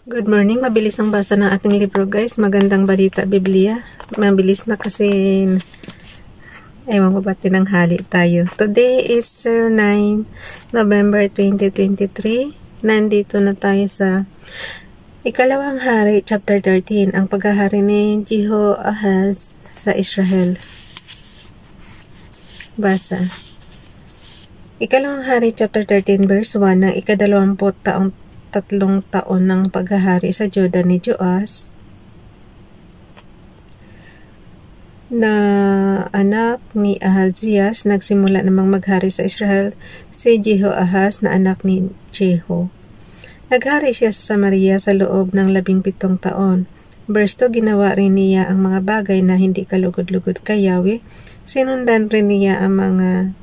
Good morning, mabilis ang basa ng ating libro guys. Magandang balita, Biblia. Mabilis na kasi ewan ko ba't tinanghali tayo. Today is 9 November 2023. Nandito na tayo sa Ikalawang Hari, chapter 13. Ang paghahari ni Jehoahaz sa Israel. Basa. Ikalawang Hari, chapter 13, verse 1 ng tatlong taon ng paghahari sa Juda ni Joas na anak ni Ahazias. Nagsimula namang maghari sa Israel si Jehoahaz na anak ni Jehu. Naghari siya sa Samaria sa loob ng 17 taon. Verse 2, ginawa rin niya ang mga bagay na hindi kalugod-lugod kay Yahweh. Sinundan rin niya ang mga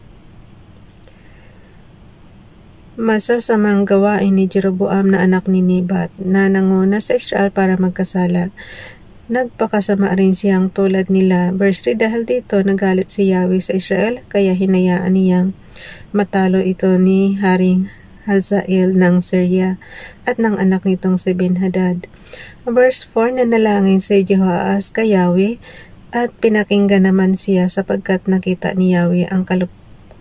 masasamang gawain ni Jeroboam na anak ni Nebat na nanguna sa Israel para magkasala. Nagpakasama rin siyang tulad nila. Verse 3, dahil dito nagalit si Yahweh sa Israel, kaya hinayaan niyang matalo ito ni Haring Hazael ng Syria at ng anak nitong si Ben-Hadad. Verse 4, nanalangin si Jehoahaz kay Yahweh at pinakinggan naman siya sapagkat nakita ni Yahweh ang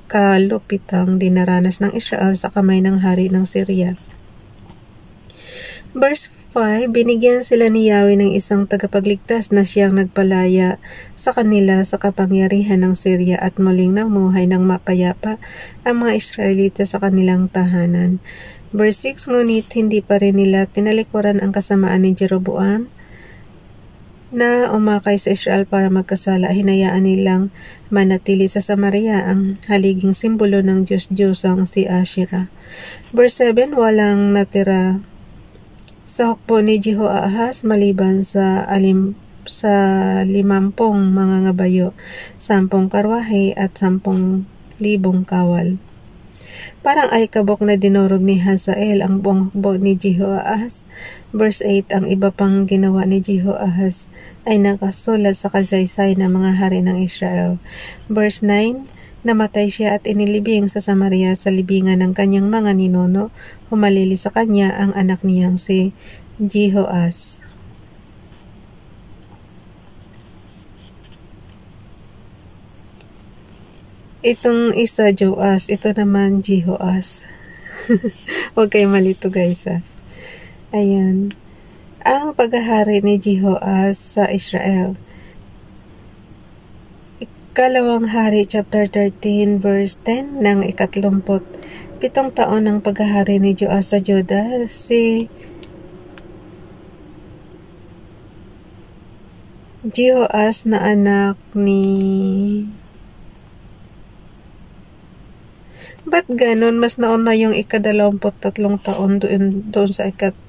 kalupitang dinaranas ng Israel sa kamay ng hari ng Syria. Verse 5, binigyan sila ni Yahweh ng isang tagapagligtas na siyang nagpalaya sa kanila sa kapangyarihan ng Syria at muling namuhay ng mapayapa ang mga Israelita sa kanilang tahanan. Verse 6, ngunit hindi pa rin nila tinalikuran ang kasamaan ni Jeroboam na umakay sa Israel para magkasala. Hinayaan nilang manatili sa Samaria ang haliging simbolo ng Diyos-Diyosang si Asherah. Verse 7, walang natira sa hukbo ni Jehoahaz maliban sa 50 mga ngabayo, 10 karwahe at 10,000 kawal. Parang ay kabok na dinurog ni Hazael ang buong hukbo ni Jehoahaz. Verse 8, ang iba pang ginawa ni Jehoahaz ay nakasulat sa kasaysayan ng mga hari ng Israel. Verse 9, namatay siya at inilibing sa Samaria sa libingan ng kanyang mga ninuno. Humalili sa kanya ang anak niyang si Jehoahaz. Itong isa Joas, ito naman Jehoahaz. Huwag kayo malito guys Ayan. Ang paghahari ni Jehoahaz sa Israel. Ikalawang Hari, chapter 13, verse 10 ng 37 taon ng paghahari ni Joas sa Juda, si Jehoahaz na anak ni... Ba't ganon? Mas nauna yung 23 taon doon sa 37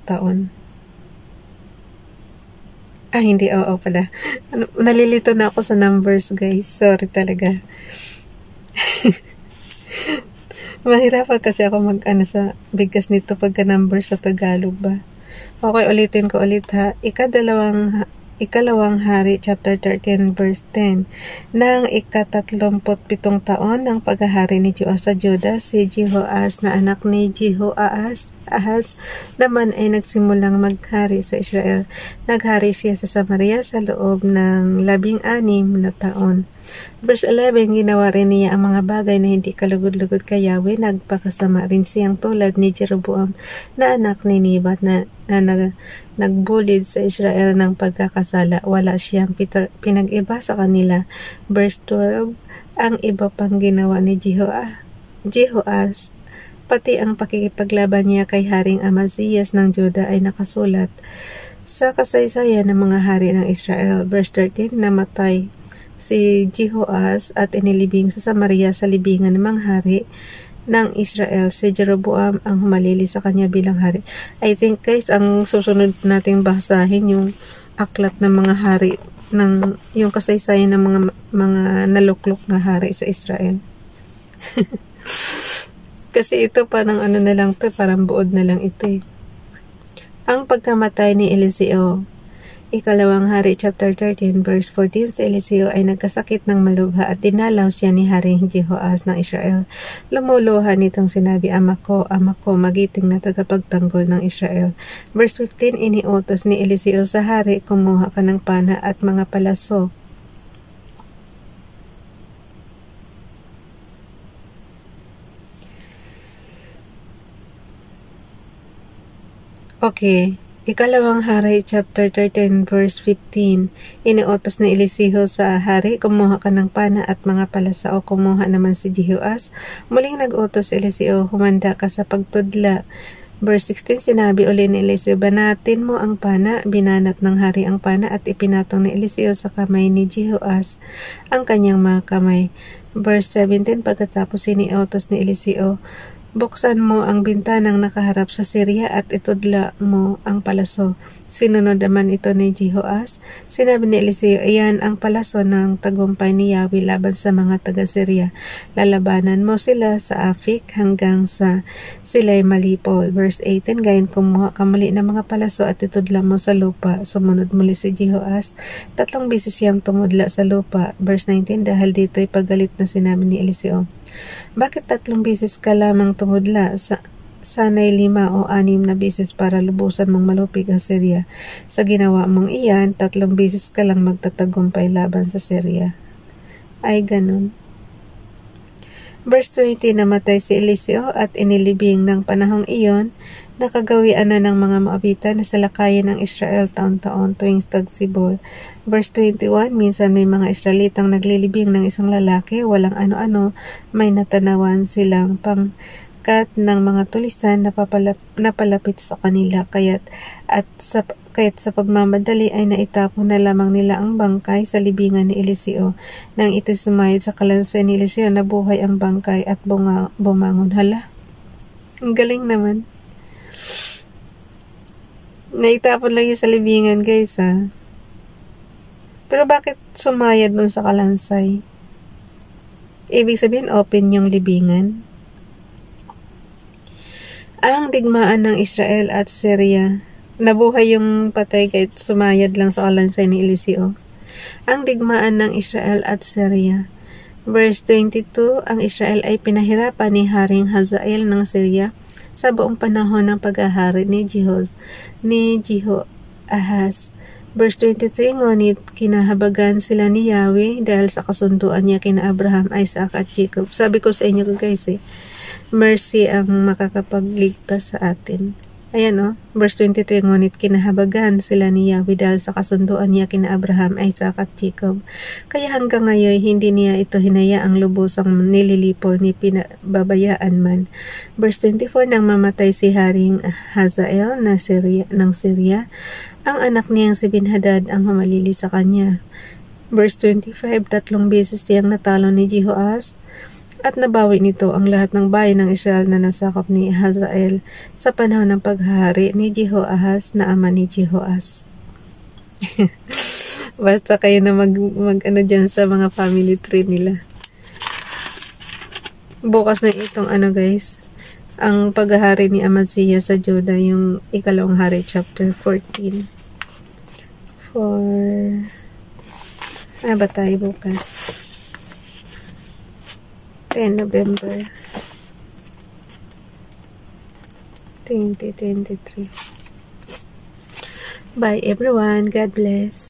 taon. Hindi. Oo pala. Nalilito na ako sa numbers, guys. Sorry talaga. Mahirapan kasi ako sa bigkas nito pagka numbers sa Tagalog ba. Okay, ulitin ko ulit ha. Ikalawang Hari, chapter 13, verse 10. Nang 37 taon ng paghahari ni Joas sa Juda, si Jehoahaz na anak ni Jehoahaz naman ay nagsimulang maghari sa Israel. Naghari siya sa Samaria sa loob ng 16 na taon. Verse 11, ginawa rin niya ang mga bagay na hindi kalugod-lugod kay Yahweh. Nagpakasama rin siyang tulad ni Jeroboam na anak ni Nebat na nagbulid sa Israel ng pagkakasala. Wala siyang pinag-iba sa kanila. Verse 12, ang iba pang ginawa ni Jehoahaz, pati ang pakikipaglaban niya kay Haring Amazias ng Juda ay nakasulat sa kasaysayan ng mga hari ng Israel. Verse 13, namatay si Jehoahaz at inilibing sa Samaria sa libingan ng mga hari ng Israel. Si Jeroboam ang humalili sa kanya bilang hari. I think guys, ang susunod nating basahin yung aklat ng mga hari, yung kasaysayan ng mga naluklok na hari sa Israel. Kasi ito parang na lang to, parang buod na lang ito Ang pagkamatay ni Eliseo. Ikalawang Hari chapter 13 verse 14, si Eliseo ay nagkasakit ng malubha at dinalaw siya ni Haring Jehoahaz ng Israel. Lumuluha nitong sinabi, Ama ko, magiting na tagapagtanggol ng Israel. Verse 15, iniutos ni Eliseo sa hari, kumuha ka ng pana at mga palaso. Okay. Ikalawang Hari chapter 13 verse 15, iniutos ni Eliseo sa hari, kumuha ka ng pana at mga palasa, o kumuha naman si Jehoahaz. Muling nag-utos si Eliseo, humanda ka sa pagtudla. Verse 16, sinabi uli ni Eliseo, banatin mo ang pana. Binanat ng hari ang pana at ipinatong ni Eliseo sa kamay ni Jehoahaz ang kanyang mga kamay. Verse 17, pagkatapos iniutos ni Eliseo, buksan mo ang bintanang nakaharap sa Syria at itudla mo ang palaso. Sinunod naman ito ni Jehoahaz. Sinabi ni Eliseo, iyan ang palaso ng tagumpay ni Yahweh laban sa mga taga-Syria. Lalabanan mo sila sa Afik hanggang sa sila'y malipol. Verse 18, gayon kumuha ka muli ng mga palaso at itudla mo sa lupa. Sumunod muli si Jehoahaz. 3 beses siyang tumudla sa lupa. Verse 19, dahil dito'y paggalit na sinabi ni Eliseo, bakit 3 beses ka lamang tumudla? Sana'y 5 o 6 na beses para lubusan mong malupig ang Syria. Sa ginawa mong iyan, 3 beses ka lang magtatagumpay laban sa Syria. Ay ganun. Verse 20, namatay si Eliseo at inilibing ng panahong iyon, nakagawian na ng mga Moabita na salakayin ng Israel taon-taon tuwing tagsibol. Verse 21, minsan may mga Israelitang naglilibing ng isang lalaki, walang ano-ano, may natanawan silang pangkat ng mga tulisan na napalapit sa kanila, kaya't sa pagmamadali ay naitapon na lamang nila ang bangkay sa libingan ni Eliseo. Nang ito sumayad sa kalansay ni Eliseo, nabuhay ang bangkay at bumangon. Hala, ang galing naman. Naitapon lang yun sa libingan, guys, ha? Pero bakit sumayad dun sa kalansay? Ibig sabihin, open yung libingan. Ang digmaan ng Israel at Syria. Nabuhay yung patay kahit sumayad lang sa kalansay ni Eliseo. Ang digmaan ng Israel at Syria. Verse 22, ang Israel ay pinahirapan ni Haring Hazael ng Syria sa buong panahon ng paghahari ni Jehoahaz. Verse 23, ngunit kinahabagan sila ni Yahweh dahil sa kasunduan niya kina Abraham, Isaac at Jacob. Sabi ko sa inyo, guys, mercy ang makakapagligtas sa atin. Ayan, verse 23, ngunit kinahabagan sila ni Yahweh dahil sa kasunduan niya kina Abraham, Isaac at Jacob. Kaya hanggang ngayon, hindi niya ito hinayaang lubusang nililipol ni pinababayaan man. Verse 24, nang mamatay si Haring Hazael ng Syria, ang anak niyang si Ben-Hadad ang humalili sa kanya. Verse 25, 3 beses siyang natalo ni Jehoahaz at nabawi nito ang lahat ng bayan ng Israel na nasakop ni Hazael sa panahon ng paghahari ni Jehoahaz na ama ni Jehoahaz. Basta kayo na mag dyan sa mga family tree nila. Bukas na itong guys, ang paghahari ni Amaziah sa Judah, yung ikalawang hari chapter 14. Ba tayo bukas? 10 November 2023. Bye everyone. God bless.